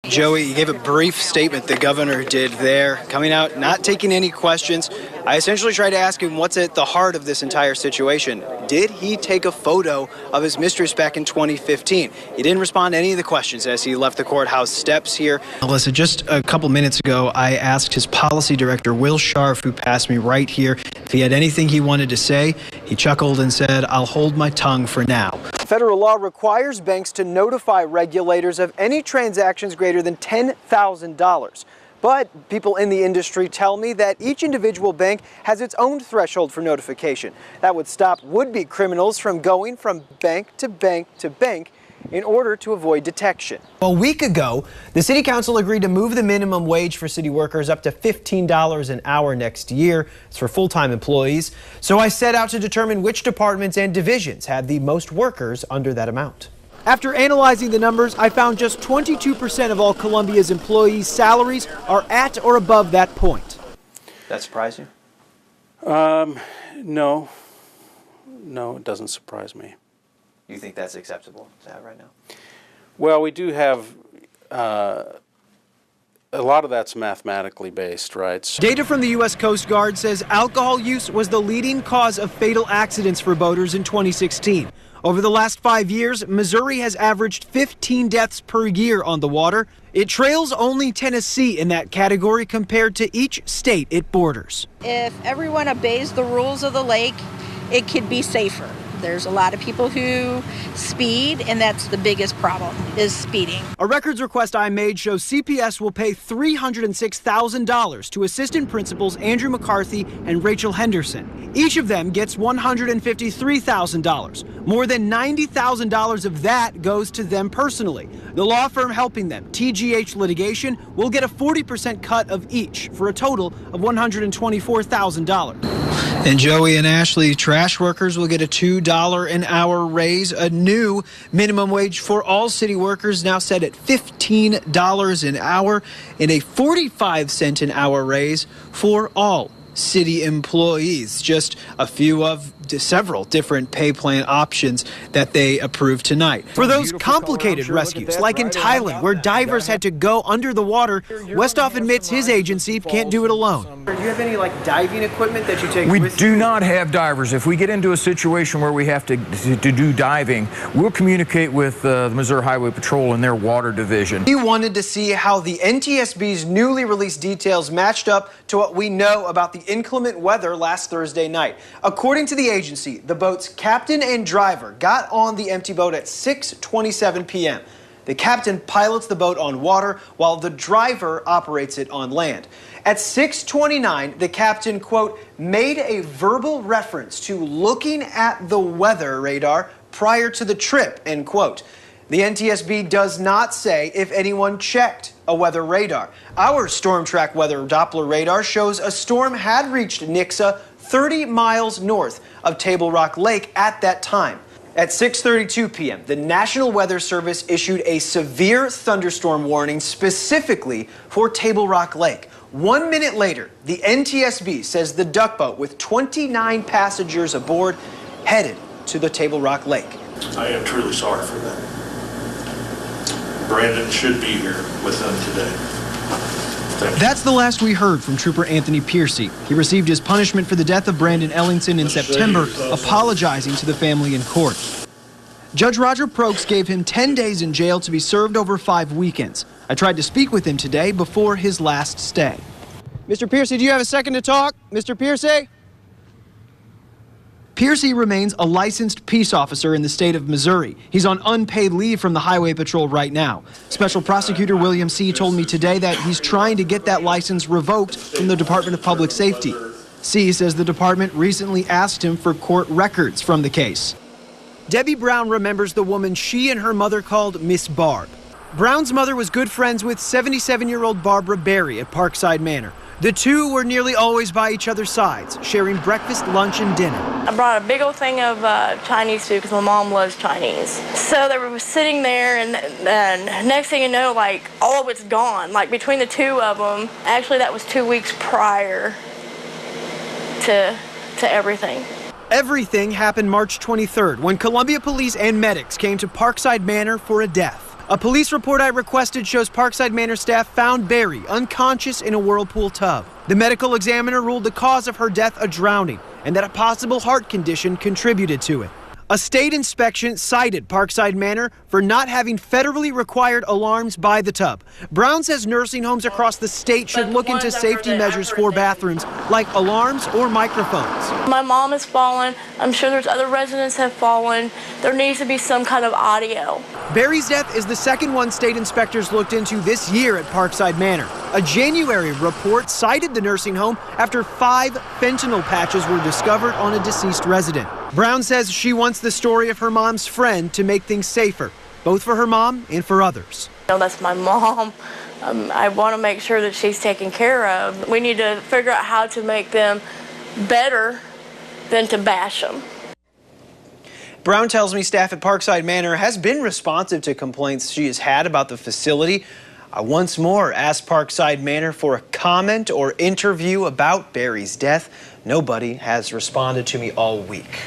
Joey, you gave a brief statement, the governor did there, coming out, not taking any questions. I essentially tried to ask him what's at the heart of this entire situation. Did he take a photo of his mistress back in 2015? He didn't respond to any of the questions as he left the courthouse steps here. Melissa, just a couple minutes ago, I asked his policy director, Will Scharf, who passed me right here, if he had anything he wanted to say. He chuckled and said, "I'll hold my tongue for now." Federal law requires banks to notify regulators of any transactions greater than $10,000. But people in the industry tell me that each individual bank has its own threshold for notification. That would stop would-be criminals from going from bank to bank to bank in order to avoid detection. A week ago, the City Council agreed to move the minimum wage for city workers up to $15 an hour next year. It's for full-time employees. So I set out to determine which departments and divisions had the most workers under that amount. After analyzing the numbers, I found just 22% of all Columbia's employees' salaries are at or above that point. That surprise you? No, it doesn't surprise me. You think that's acceptable to have right now? Well, we do have a lot of that's mathematically based, right? Data from the U.S. Coast Guard says alcohol use was the leading cause of fatal accidents for boaters in 2016. Over the last 5 years, Missouri has averaged 15 deaths per year on the water. It trails only Tennessee in that category compared to each state it borders. If everyone obeys the rules of the lake, it could be safer. There's a lot of people who speed, and that's the biggest problem, is speeding. A records request I made shows CPS will pay $306,000 to assistant principals Andrew McCarthy and Rachel Henderson. Each of them gets $153,000. More than $90,000 of that goes to them personally. The law firm helping them, TGH Litigation, will get a 40% cut of each for a total of $124,000. And Joey and Ashley, trash workers will get a $2 an hour raise. A new minimum wage for all city workers now set at $15 an hour, and a 45-cent an hour raise for all city employees. Just a few of several different pay plan options that they approved tonight. For those complicated rescues, like in Thailand, where divers had to go under the water, Westhoff admits his agency can't do it alone. Do you have any diving equipment that you take with you? We do not have divers. If we get into a situation where we have to do diving, we'll communicate with the Missouri Highway Patrol and their water division. He wanted to see how the NTSB's newly released details matched up to what we know about the inclement weather last Thursday night. According to the agency, the boat's captain and driver got on the empty boat at 6:27 p.m. The captain pilots the boat on water while the driver operates it on land. At 6:29, the captain, quote, made a verbal reference to looking at the weather radar prior to the trip, end quote. The NTSB does not say if anyone checked a weather radar. Our Storm Track Weather Doppler radar shows a storm had reached Nixa 30 miles north of Table Rock Lake at that time. At 6:32 p.m., the National Weather Service issued a severe thunderstorm warning specifically for Table Rock Lake. 1 minute later, the NTSB says the duck boat with 29 passengers aboard headed to the Table Rock Lake. I am truly sorry for that. Brandon should be here with them today. That's the last we heard from Trooper Anthony Piercy. He received his punishment for the death of Brandon Ellingson in September, apologizing to the family in court. Judge Roger Prokes gave him 10 days in jail to be served over 5 weekends. I tried to speak with him today before his last stay. Mr. Piercy, do you have a second to talk? Mr. Piercy? Piercy remains a licensed peace officer in the state of Missouri. He's on unpaid leave from the Highway Patrol right now. Special Prosecutor William C. told me today that he's trying to get that license revoked from the Department of Public Safety. C. says the department recently asked him for court records from the case. Debbie Brown remembers the woman she and her mother called Miss Barb. Brown's mother was good friends with 77-year-old Barbara Berry at Parkside Manor. The two were nearly always by each other's sides, sharing breakfast, lunch, and dinner. I brought a big old thing of Chinese food because my mom loves Chinese. So they were sitting there, and next thing you know, all of it's gone. Between the two of them, actually that was 2 weeks prior to everything. Everything happened March 23rd when Columbia police and medics came to Parkside Manor for a death. A police report I requested shows Parkside Manor staff found Barry unconscious in a whirlpool tub. The medical examiner ruled the cause of her death a drowning and that a possible heart condition contributed to it. A state inspection cited Parkside Manor for not having federally required alarms by the tub. Brown says nursing homes across the state should look into safety measures for bathrooms like alarms or microphones. My mom has fallen. I'm sure there's other residents have fallen. There needs to be some kind of audio. Barry's death is the second one state inspectors looked into this year at Parkside Manor. A January report cited the nursing home after 5 fentanyl patches were discovered on a deceased resident. Brown says she wants the story of her mom's friend to make things safer, both for her mom and for others. That's my mom. I want to make sure that she's taken care of. We need to figure out how to make them better than to bash them. Brown tells me staff at Parkside Manor has been responsive to complaints she has had about the facility. I once more asked Parkside Manor for a comment or interview about Barry's death. Nobody has responded to me all week.